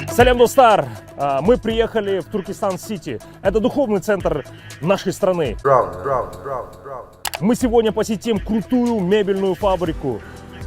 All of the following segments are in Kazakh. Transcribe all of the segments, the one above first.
Салям, достар! Мы приехали в Туркестан-Сити. Это духовный центр нашей страны. Мы сегодня посетим крутую мебельную фабрику.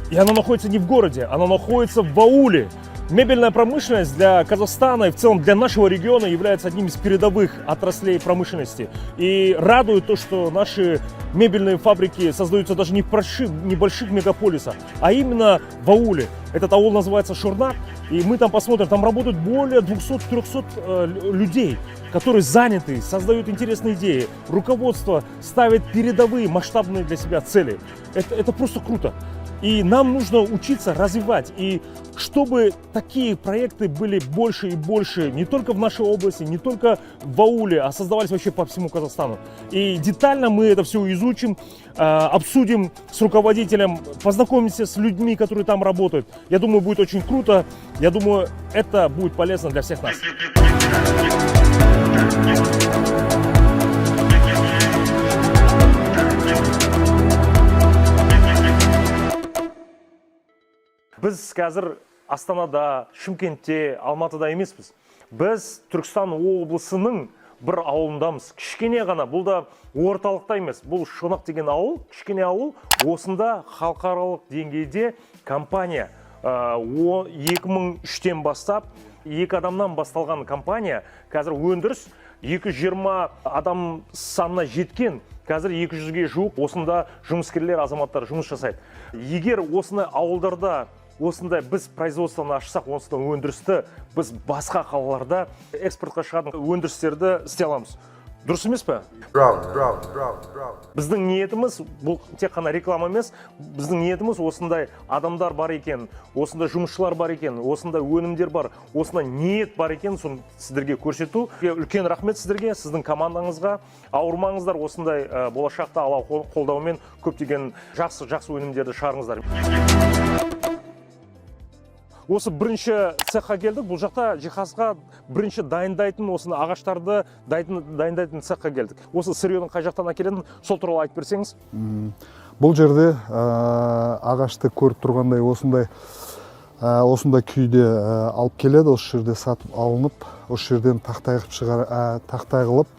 И она находится не в городе, она находится в ауле. Мебельная промышленность для Казахстана и в целом для нашего региона является одним из передовых отраслей промышленности. И радует то, что наши мебельные фабрики создаются даже не в небольших мегаполисах, а именно в ауле. Этот аул называется Шорнак, и мы там посмотрим, там работают более 200-300 людей, которые заняты, создают интересные идеи. Руководство ставит передовые масштабные для себя цели. Это просто круто. И нам нужно учиться развивать. И чтобы такие проекты были больше и больше, не только в нашей области, не только в ауле, а создавались вообще по всему Казахстану. И детально мы это все изучим, обсудим с руководителем, познакомимся с людьми, которые там работают. Я думаю, будет очень круто. Я думаю, это будет полезно для всех нас. Біз қазір Астанада, Шымкентте, Алматыда емеспіз. Біз Түркістан облысының бір ауылындамыз. Кішкене ғана, бұл да орталықта емес. Бұл Шонақ деген ауыл, кішкене ауыл. Осында халықаралық деңгейде компания 2003-тен бастап, 2 адамнан басталған компания қазір өндіріс 220 адам санына жеткен. Қазір 200-ге жуық осында жұмыскерлер, азаматтар жұмыс жасайды. Егер осыны ауылдарда осындай біз производствоны ашсақ, осындай өндірісті біз басқа қалаларда экспортқа шығатын өндірістерді істей аламыз. Дұрыс емес пе? Біздің ниетіміз, бұл тек қана реклама емес, біздің ниетіміз осындай адамдар бар екен, осындай жұмысшылар бар екен, осындай өнімдер бар, осындай ниет бар екен, соны сіздерге көрсету. Үлкен рахмет сіздерге, сіздің командаңызға. Ауырмаңыздар, осындай болашақта Алла қолдауымен көптеген жақсы өнімдерді шығарыңыздар. Осы бірінші цехқа келдік. Бұл жақта жиһазға бірінші дайындайтын, осыны ағаштарды дайындайтын цехқа келдік. Осы сырьенің қай жақтан әкелетінін сол туралы айтып берсеңіз. Бұл жерде ағашты көріп тұрғандай осындай күйде алып келеді. Осы жерде сатып алынып, осы жерден тақтай қылып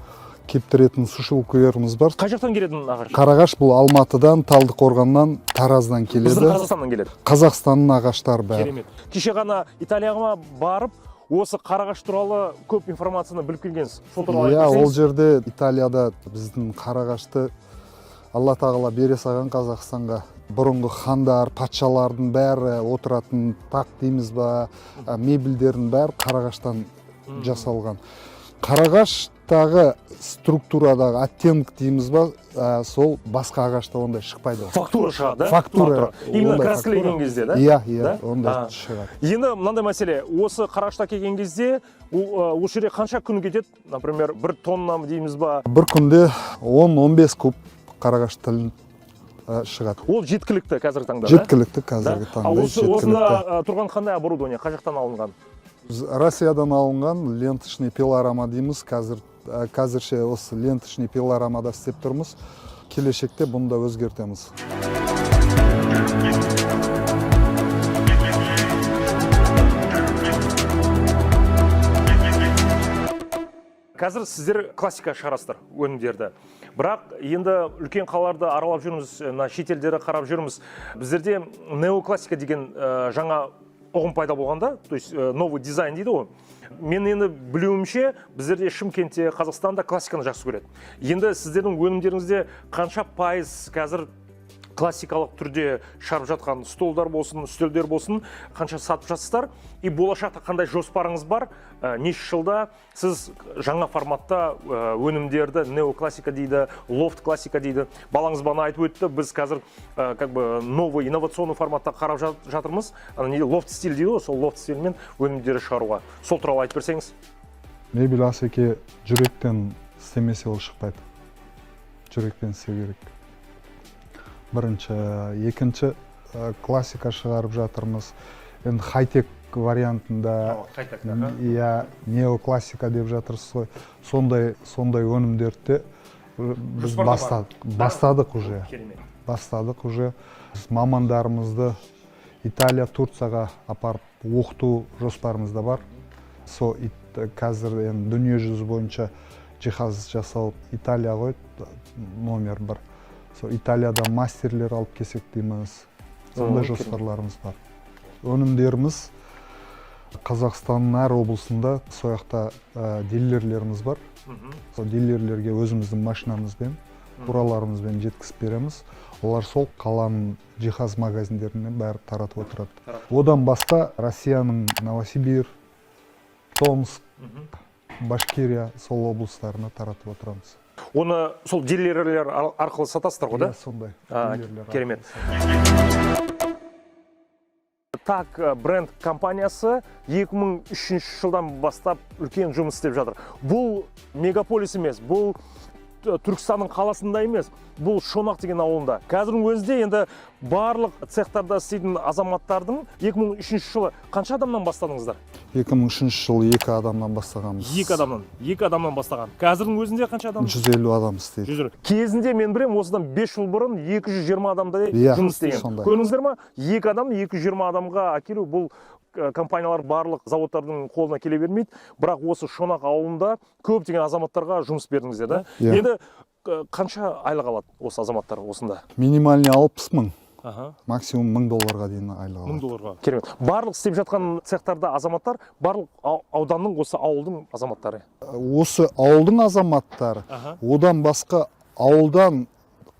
кептіретін сушилкаларымыз бар. Қай жақтан келетін ағаш? Қарағаш бұл Алматыдан, Талдықорғаннан, Тараздан келеді. Біздің Қазақстаннан келеді. Қазақстанның ағаштары бәрі. Керемет. Кеше ғана Италияға барып, осы қарағаш туралы көп информацияны біліп келгенсіз. Ол жерде Италияда біздің қарағашты Алла тағала бере салған Қазақстанға. Бұрынғы хандар, патшалардың бәрі отыратын тақ дейміз ба, мебельдердің бәрі қарағаштан жасалған. Қарағаштағы структурадағы оттенок дейміз ба, сол басқа ағашта ондай шықпайды. Фактура шығады, да? Фактура. Именно краскілеген кезде, да? Иә, ондай шығады. Енді мынандай мәселе, осы қарағашта келген кезде, осы жерде қанша күн кетеді? Например, 1 тонна дейміз ба? Бір күнде 10-15 куб қарағаш тілін шығады. Ол жеткілікті қазіргі таңда, да? Жеткілікті қазіргі таңда. Осында тұрған қандай оборудование, қай жақтан алынған? Россиядан алынған ленточный пилорама дейміз. Қазірше осы ленточный пилорамада істеп тұрмыз. Келешекте бұны да өзгертеміз. Қазір сіздер классика шығарасыздар өнімдерді. Бірақ енді үлкен қалаларды аралап жүрміз, шетелдері қарап жүрміз. Біздерде неоклассика деген жаңа оғым пайда болғанда, то есть новый дизайн дейді ғой. Мен енді білуімше, біздерде Шымкентте, Қазақстанда классиканы жақсы көреді. Енді сіздердің өнімдеріңізде қанша пайыз қазір классикалық түрде шығарып жатқан столдар болсын, үстелдер болсын, қанша сатып жатсыздар? И болашақта қандай жоспарыңыз бар? Неше жылда сіз жаңа форматта өнімдерді неоклассика дейді, лофт классика дейді. Балаңыз бана айтып өтті, біз қазір новый инновационный форматта қарап жатырмыз. Лофт стиль дейді ғой, сол лофт стильмен өнімдері шығаруға. Сол туралы айтып берсеңіз. Мебель асеке жүректен істемесе ол шықпайды. Жүректен істеу керек. Бірінші, екінші классика шығарып жатырмыз. Енді хай-тек вариантында, неоклассика деп жатырсыз ғой. Сондай өнімдерді біз Жоспарда бастадық уже. Керемет. Бастадық уже. Біз мамандарымызды Италия, Турцияға апарып оқыту жоспарымызда бар. Со қазір енді дүние жүзі бойынша жиһаз жасау Италия ғой, номер бір. Со Италияда мастерлер алып келсек дейміз. Сондай жоспарларымыз бар. Өнімдеріміз Қазақстанның әр облысында сояқта дилерлеріміз бар. Сол дилерлерге өзіміздің машинамызбен, құралдарымызбен жеткізіп береміз. Олар сол қаланың жиһаз магазиндеріне бәрі таратып отырады. Одан басқа Россияның Новосибир, Томск, Башкирия сол облыстарына таратып отырамыз. Оны сол дилерлер арқылы сатасыздар ғой, да? Сондай. Керемет. Так бренд компаниясы 2003 жылдан бастап үлкен жұмыс істеп жатыр. Бұл мегаполис емес, бұл Түркістанның қаласында емес, бұл Шонақ деген ауылында. Қазірдің өзінде енді барлық цехтарда істейтін азаматтардың 2003 жылы қанша адамнан бастадыңыздар? 2003 жылы 2 адамнан бастағанбыз. 2 адамнан бастаған. Қазірдің өзінде қанша адам? 150 адам істейді. Кезінде мен білем, осыдан 5 жыл бұрын 220 адамдай жұмыс істеген. Сондай. Көрдіңіздер ма? 2 адам 220 адамға әкелу, бұл компаниялар барлық заводтардың қолына келе бермейді. Бірақ осы Шонақ ауылында көптеген азаматтарға жұмыс бердіңіздер, да? Енді қанша айлық алады осы азаматтар осында? Минимальный 60 мың. Максимум $1000 дейін айлық алады. $1000. Керемет. Барлық істеп жатқан цехтарда азаматтар, барлық ауданның осы ауылдың азаматтары. Осы ауылдың азаматтары, одан басқа ауылдан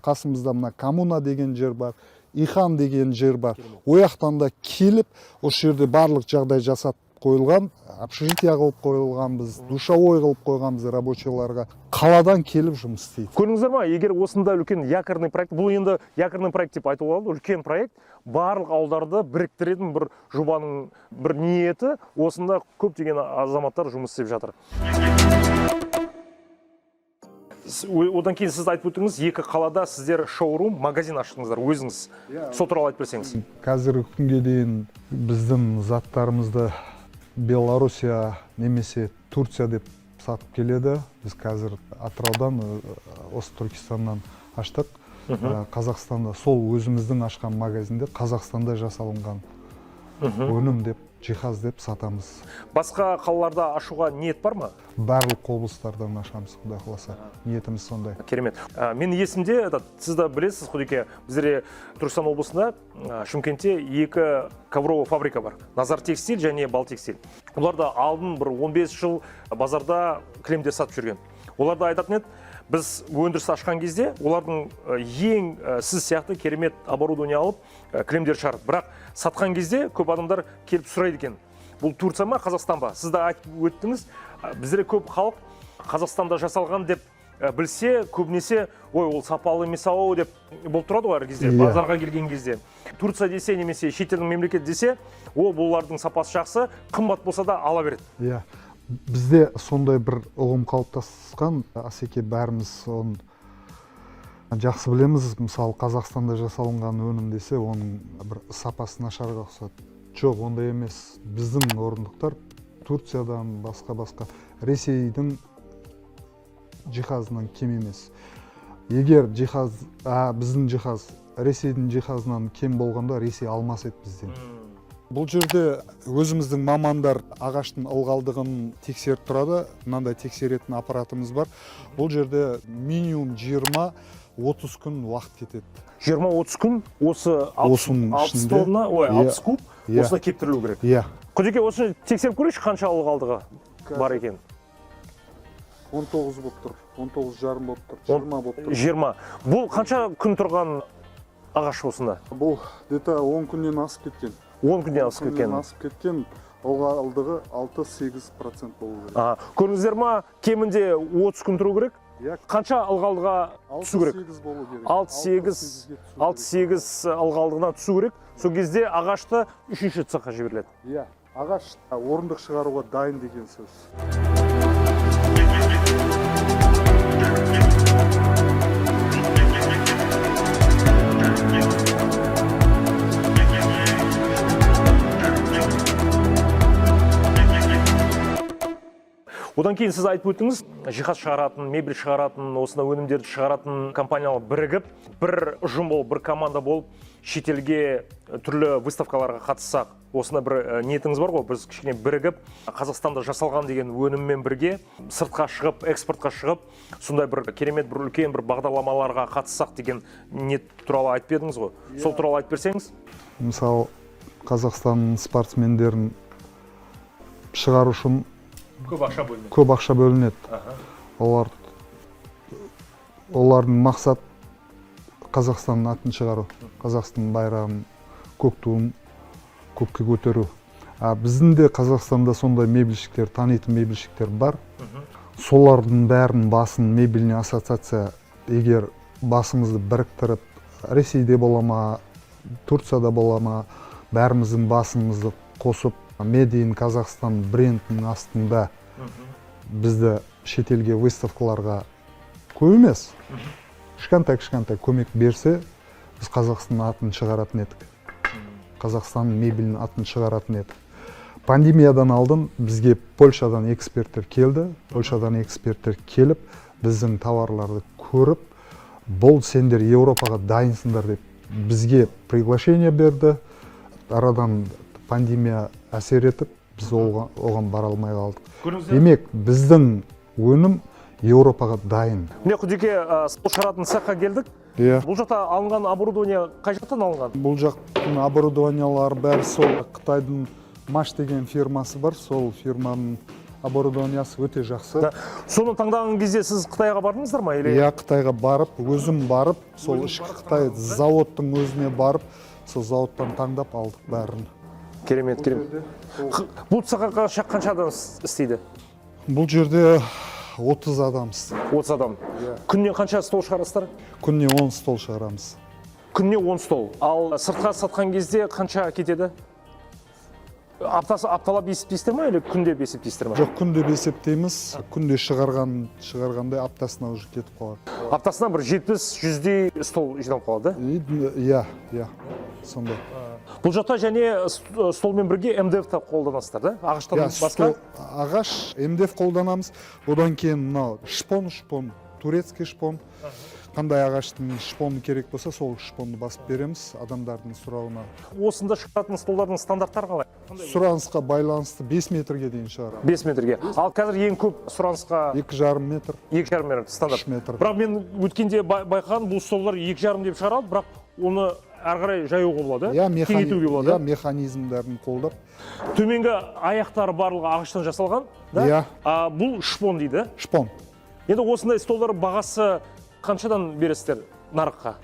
қасымызда мына коммуна деген жер бар, Ихан деген жер бар. Ояқтан да келіп, осы жерде барлық жағдай жасап қойылған, общежитие қылып қойылғанбыз, душевой қылып қойғанбыз рабочийларға. Қаладан келіп жұмыс істейді. Көрдіңіздер ма, егер осында үлкен якорный проект, бұл енді якорный проект деп айтуға болады, үлкен проект, барлық ауылдарды біріктіретін бір жобаның бір ниеті, осында көптеген азаматтар жұмыс істеп жатыр. Одан кейін сіз айтып өттіңіз, 2 қалада сіздер шоурум, магазин аштыңыздар, өзіңіз. Сол туралы айтып берсеңіз. Қазіргі күнге дейін біздің заттарымызды Белоруссия немесе Турция деп сатып келеді. Біз қазір Атыраудан, осы Түркістаннан аштық. Қазақстанда сол өзіміздің ашқан магазинде Қазақстанда жасалынған өнім деп, жиһаз деп сатамыз. Басқа қалаларда ашуға ниет бар ма? Барлық облыстардан ашамыз, Құдай қаласа. Ниетіміз сондай. Керемет. Мен есімде, сіз де білесіз, Құдеке, бізде Түркістан облысында Шымкентте 2 ковровый фабрика бар. Назар текстиль және Бал текстиль. Оларда алдын бір 15 жыл базарда кілемдер сатып жүрген. Оларда айтатын еді, біз өндіріс ашқан кезде олардың ең сіз сияқты керемет оборудование алып кілемдер шығарды. Бірақ сатқан кезде көп адамдар келіп сұрайды екен. Бұл Турция ма, Қазақстан ба? Сіз де айтып өттіңіз, бізде көп халық Қазақстанда жасалған деп білсе, көбінесе, ой, ол сапалы емес ау деп болып тұрады ғой әр кезде, базарға келген кезде. Турция десе, немесе шетелдің мемлекет десе, бұлардың сапасы жақсы, қымбат болса да ала береді. Бізде сондай бір ұғым қалыптасқан, Асеке бәріміз оны жақсы білеміз. Мысалы, Қазақстанда жасалынған өнім десе, оның бір сапасы нашарға ұқсайды. Жоқ, ондай емес. Біздің орындықтар Турциядан басқа Ресейдің жиһазынан кем емес. Егер біздің жиһаз Ресейдің жиһазынан кем болғанда, Ресей алмас еді бізден. Бұл жерде өзіміздің мамандар ағаштың ылғалдығын тексеріп тұрады. Мынандай тексеретін аппаратымыз бар. Бұл жерде минимум 20-30 күн уақыт кетеді. 20-30 күн осы 60 тонна, 60 куб осына кептірілу керек. Құдеке, осыны тексеріп көрейікші, қанша ылғалдығы бар екен? 19 болып тұр, 19,5 болып тұр, 20 болып тұр. 20. Бұл қанша күн тұрған ағаш осында? Бұл где-то 10 күннен асып кеткен. 10 күннен асып кеткен. Ылғалдығы 6-8% болу керек. Көрдіңіздер ма, кемінде 30 күн тұру керек? Қанша ылғалдыға түсу керек? 6-8 болу керек. 6-8 ылғалдығына түсу керек. Сол кезде ағашты 3-ші цехқа жіберіледі. Ағаш орындық шығаруға дайын деген сөз. Одан Одан кейін сіз айтып өттіңіз, жиһаз шығаратын, мебель шығаратын, осындай өнімдерді шығаратын компаниялар бірігіп, бір ұжым болып, бір команда болып, шетелге түрлі выставкаларға қатыссақ, осындай бір ниетіңіз бар ғой, біз кішкене бірігіп, Қазақстанда жасалған деген өніммен бірге сыртқа шығып, экспортқа шығып, сондай бір керемет, бір үлкен бір бағдарламаларға қатыссақ деген ниет туралы айтып едіңіз ғой. Сол туралы айтып берсеңіз? Мысалы, Қазақстанның спортсмендерін шығару үшін көп ақша бөлінеді. Олардың мақсат Қазақстанның атын шығару, Қазақстанның байрағын, көк туын көкке көтеру. Біздің де Қазақстанда сондай мебельщиктер, танитын мебельщиктер бар. Солардың бәрін басын мебельный ассоциация, егер басымызды біріктіріп, Ресейде бола ма, Турцияда бола ма, бәріміздің басымызды қосып, Made in Қазақстан брендінің астында бізді шетелге выставкаларға көп емес, кішкентай көмек берсе, біз Қазақстанның атын шығаратын едік. Қазақстанның мебелінің атын шығаратын едік. Пандемиядан алдын бізге Польшадан эксперттер келді. Польшадан эксперттер келіп, біздің товарларды көріп, бұл сендер Еуропаға дайынсыңдар деп бізге приглашение берді. Арадан пандемия әсер етіп, біз оған бара алмай қалдық. Демек, біздің өнім Еуропаға дайын. Міне Құдеке, стол шығаратын цехқа келдік. Бұл жақта алынған оборудование қай жақтан алынған? Бұл жақтың оборудованиялары бәрі сол Қытайдың Маш деген фирмасы бар, сол фирманың оборудованиясы өте жақсы. Соны таңдаған кезде сіз Қытайға бардыңыздар ма? Иә, Қытайға барып, өзім барып, сол ішкі Қытай заводтың өзіне барып, сол заводтан таңдап алдық бәрін. Керемет. Бұл цехқа қанша адам істейді? Бұл жерде 30 адамыз. 30 адам. Күніне қанша стол шығарасыздар? Күніне 10 стол шығарамыз. Күніне 10 стол. Ал сыртқа сатқан кезде қанша кетеді? Апталап есептейсіздер ме, или күнде есептейсіздер ме? Жоқ, күнде есептейміз. Күнде шығарғандай аптасына уже кетіп қалады. Аптасына бір 70-100 стол жиналып қалады? Иә, сондай. Бұл жақта және столмен бірге МДФ-та қолданасыздар, да? Ағаштан басқа? Ағаш, МДФ қолданамыз. Одан кейін шпон, турецкий шпон. Қандай ағаштың шпоны керек болса, сол шпонды басып береміз адамдардың сұрауына. Осында шығатын столдардың стандарттары қалай? Сұранысқа байланысты 5 метрге дейін шығарамыз. 5 метрге. Ал қазір ең көп сұранысқа 2,5 метр. 2,5 метр стандарт. 3 метр. Бірақ мен өткенде байқаған, бұл столдар 2,5 деп шығарады, бірақ оны әрі қарай жаюға болады, кеңейтуге болады. Иә, механизмдерін қолдап. Төменгі аяқтары барлығы ағаштан жасалған, да? Иә. Бұл шпон дейді. Шпон. Енді осындай столдар бағасы қаншадан бересіздер нарыққа?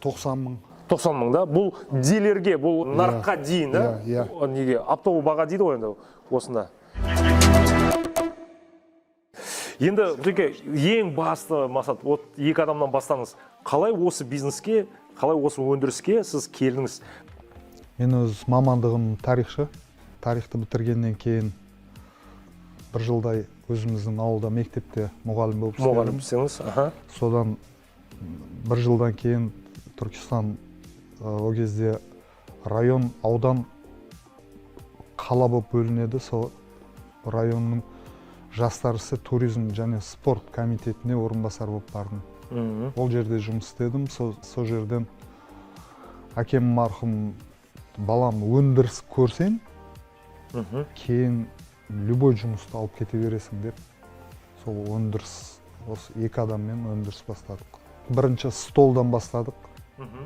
90 мың. 90 мың, да? Бұл дилерге, бұл нарыққа дейін, да? Неге? Оптовый баға дейді ғой енді осында. Енді ең басты мақсат, екі адамнан бастаңыз. Қалай осы бизнеске, қалай осы өндіріске сіз келдіңіз? Мен өз мамандығым тарихшы. Тарихты бітіргеннен кейін бір жылдай өзіміздің ауылда мектепте мұғалім болып істедім. Содан бір жылдан кейін Түркістан о кезде район, аудан, қала болып бөлінеді. Сол районның жастар ісі, туризм және спорт комитетіне орынбасар болып бардым. Ол жерде жұмыс істедім. Сол жерден әкем марқұм, балам өндіріс көрсең, кейін любой жұмысты алып кете бересің деп, сол өндіріс, осы екі адаммен өндіріс бастадық. Бірінші столдан бастадық.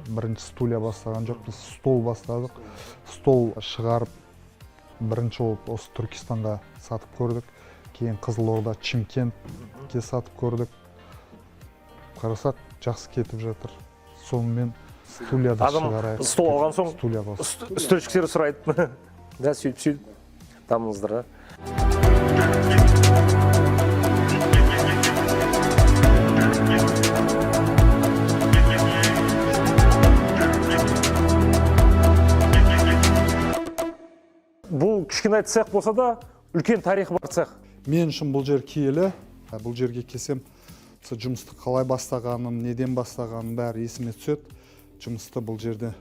Бірінші стулья бастаған жоқ, біз стол бастадық. Стол шығарып, бірінші болып осы Түркістанға сатып көрдік. Кейін Қызылорда, Чимкентке сатып көрдік. Қарасақ, жақсы кетіп жатыр. Сонымен стульяды шығарайық. Стол алған соң, үстіршіктері сұрайды. Да, сөйтіп дамыңыздар. Бұл кішкентай цех болса да, үлкен тарихы бар цех. Мен үшін бұл жер киелі. Бұл жерге келсем, жұмысты қалай бастағаным, неден бастағаным бәрі есіме түседі. Жұмысты бұл жерде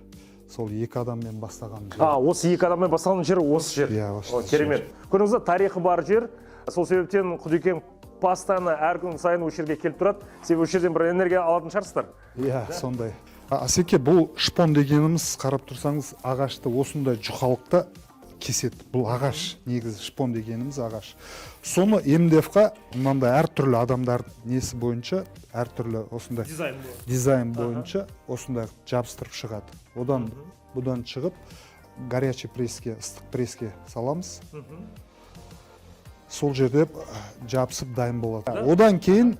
сол екі адаммен бастаған жер. Осы екі адаммен бастаған жер осы жер. Иә, осы керемет. Көрдіңіз бе, тарихы бар жер, Сол себептен Құдекең постоянно әр күн сайын осы жерге келіп тұрады. Себебі осы жерден бір энергия алатын шығарсыздар. Иә, сондай. Асеке, бұл шпон дегеніміз, қарап тұрсаңыз, ағашты осындай жұқалықта кеседі. Бұл ағаш, негізі шпон дегеніміз ағаш. Соны МДФ-қа мынандай әртүрлі адамдар несі бойынша, әртүрлі осындай дизайн бойынша осындай жабыстырып шығады. Бұдан шығып, горячий преске, ыстық преске саламыз. Сол жерде жабысып дайын болады. Одан кейін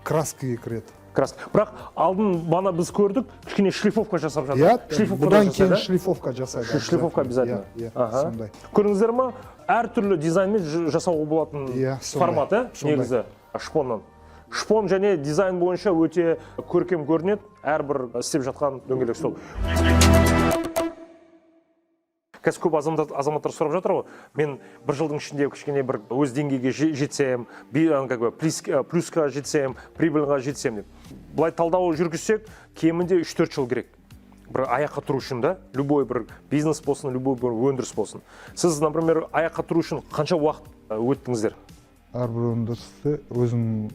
краскаға кіреді. Бірақ алдын бана біз көрдік, кішкене шлифовка жасап жатыр. Бұдан кейін шлифовка жасайды. Шлифовка обязательно. Сондай. Көріңіздер ма, әртүрлі дизайнмен жасауға болатын формат, негізі шпоннан. Шпон және дизайн бойынша өте көркем көрінеді, әрбір істеп жатқан дөңгелек стол. Қазір көп азаматтар сұрап жатыр ғой, мен бір жылдың ішінде кішкене бір өз деңгейге жетсем, плюсқа жетсем, прибыльға жетсем деп. Бұлай талдау жүргізсек, кемінде 3-4 жыл керек. Бір аяққа тұру үшін да, любой бір бизнес болсын, любой бір өндіріс болсын. Сіз, например, аяққа тұру үшін қанша уақыт өттіңіздер? Әрбір өндірісте өзінің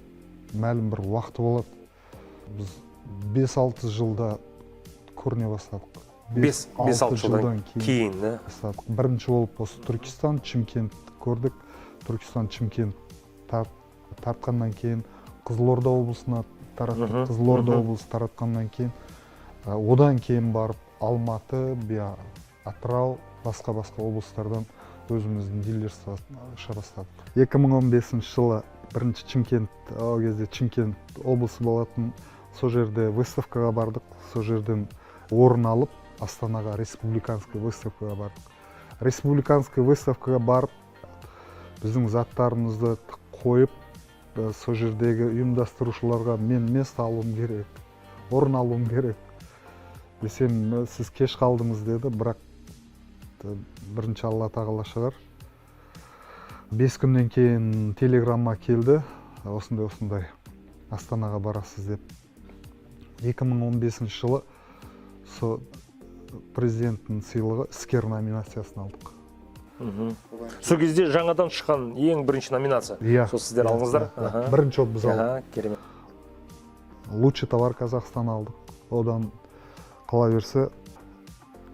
мәлім бір уақыты болады. Біз 5-6 жылда көріне бастадық. 5-6 жылдан кейін. Бірінші болып осы Түркістан, Чимкент көрдік. Түркістан, Чимкент тартқаннан кейін Қызылорда облысына тараттық. Қызылорда облысы таратқаннан кейін одан кейін барып Алматы, Атырау, басқа облыстардан өзіміздің дилерство аша бастадық. 2015 жылы бірінші Чимкент, ол кезде Чимкент облысы болатын, сол жерде выставкаға бардық. Сол жерден орын алып Астанаға республиканский выставкаға бардық. Республиканский выставкаға барып, біздің заттарымызды қойып, сол жердегі ұйымдастырушыларға мен место алуым керек, орын алуым керек. Десем, сіз кеш қалдыңыз деді, бірақ бірінші Алла тағала шығар. 5 күннен кейін телеграмма келді, осындай Астанаға барасыз деп. 2015 жылы президенттің сыйлығы іскер номинациясын алдық. Сол кезде жаңадан шыққан ең бірінші номинация. Сол сіздер алдыңыздар. Бірінші болып біз алдық. Керемет. Лучший товар Казахстан алдық. Одан қала берсе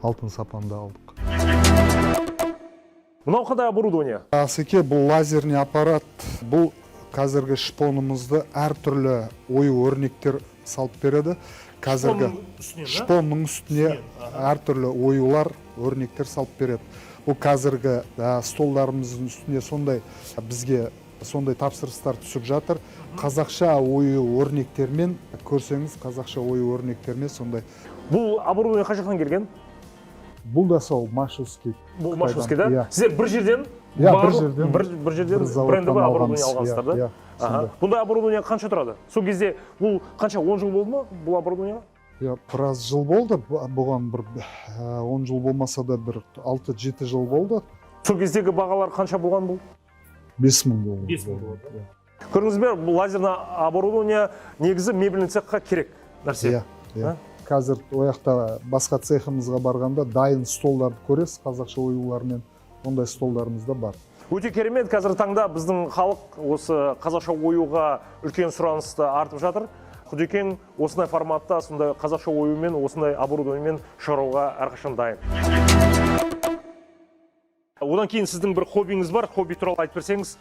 алтын сапанды алдық. Мынау қандай оборудование? Асеке, бұл лазерный аппарат. Бұл қазіргі шпонымызды әртүрлі ою өрнектер салып береді. Қазіргі шпонның үстіне әртүрлі оюлар, өрнектер салып береді. Бұл қазіргі столдарымыздың үстіне сондай бізге сондай тапсырыстар түсіп жатыр. Қазақша ою өрнектермен көрсеңіз, қазақша ою өрнектермен сондай. Бұл оборудование қай жақтан келген? Бұл да сол Машевский. Бұл Машевский, да? Сіздер бір жерден брендовый оборудование алғансыздар, да? Бұндай оборудование қанша тұрады? Сол кезде бұл қанша 10 жыл болды ма бұл оборудование? Біраз жыл болды, бұған бір 10 жыл болмаса да бір 6-7 жыл болды. Сол кездегі бағалар қанша болған бұл? 5000 болды. 5000 болды. Көрдіңіз бе, бұл лазерный оборудование негізі мебельный цехқа керек нәрсе. Қазір ояқта басқа цехымызға барғанда дайын столдарды көресіз, қазақша оюлармен, ондай столдарымыз да бар. Өте керемет, қазір таңда біздің халық осы қазақша оюға үлкен сұранысты артып жатыр. Құдекең осындай форматта, сондай қазақша оюмен, осындай оборудованиемен шығаруға әрқашан дайын. Одан кейін сіздің бір хоббиіңіз бар, хобби туралы айтып берсеңіз,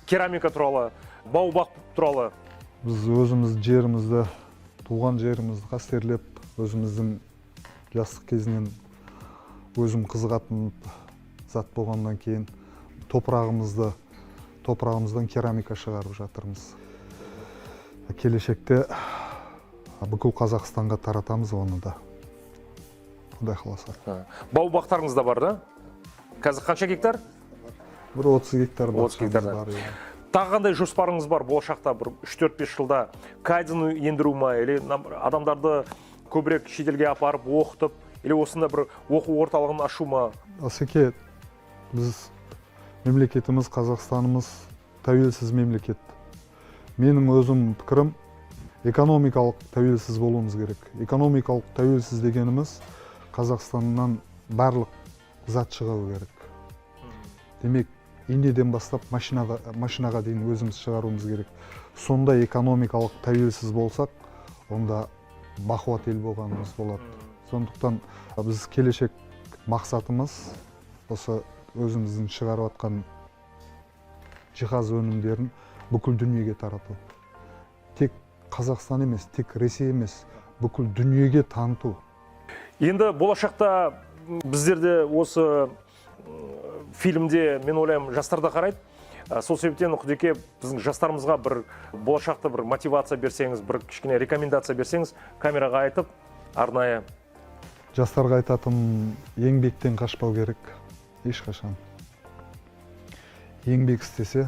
керамика туралы, бау-бақ туралы. Біз өзіміз жерімізді, туған жерімізді қастерлеп, өзіміздің жастық кезінен өзім қызығатын зат болғаннан кейін топырағымыздан керамика шығарып жатырмыз. Келешекте бүкіл Қазақстанға таратамыз оны да. Құдай қаласа. Бау-бақтарыңыз да бар, да? Қазір қанша гектар? Бір 30 гектар бар. 30 гектар. Тағы қандай жоспарыңыз бар болашақта, бір 3-4-5 жылда кайдзен ендіру ма, или адамдарды көбірек шетелге апарып оқытып, или осында бір оқу орталығын ашу ма? Асеке, біз мемлекетіміз, Қазақстанымыз тәуелсіз мемлекет. Менің өзім пікірім, экономикалық тәуелсіз болуымыз керек. Экономикалық тәуелсіз дегеніміз Қазақстаннан барлық зат шығу керек. Демек, инеден бастап машинаға дейін өзіміз шығаруымыз керек. Сонда экономикалық тәуелсіз болсақ, онда бақуат ел болғанымыз болады. Сондықтан біз келешек мақсатымыз осы өзіміздің шығарып жатқан жиһаз өнімдерін бүкіл дүниеге тарату. Тек Қазақстан емес, тек Ресей емес, бүкіл дүниеге таныту. Енді болашақта біздерде осы фильмде, мен ойлаймын, жастар да қарайды. Сол себептен Құдеке, біздің жастарымызға бір болашақта бір мотивация берсеңіз, бір кішкене рекомендация берсеңіз, камераға айтып, арнайы. Жастарға айтатым, еңбектен қашпау керек, ешқашан. Еңбек істесе,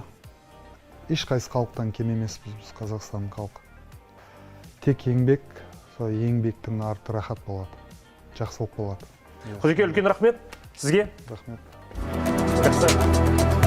ешқайсы халықтан кем емеспіз біз, Қазақстан халқы. Тек еңбек, сол еңбектің арты рахат болады, жақсылық болады. Құдеке, үлкен рахмет сізге. Рахмет. Жақсы.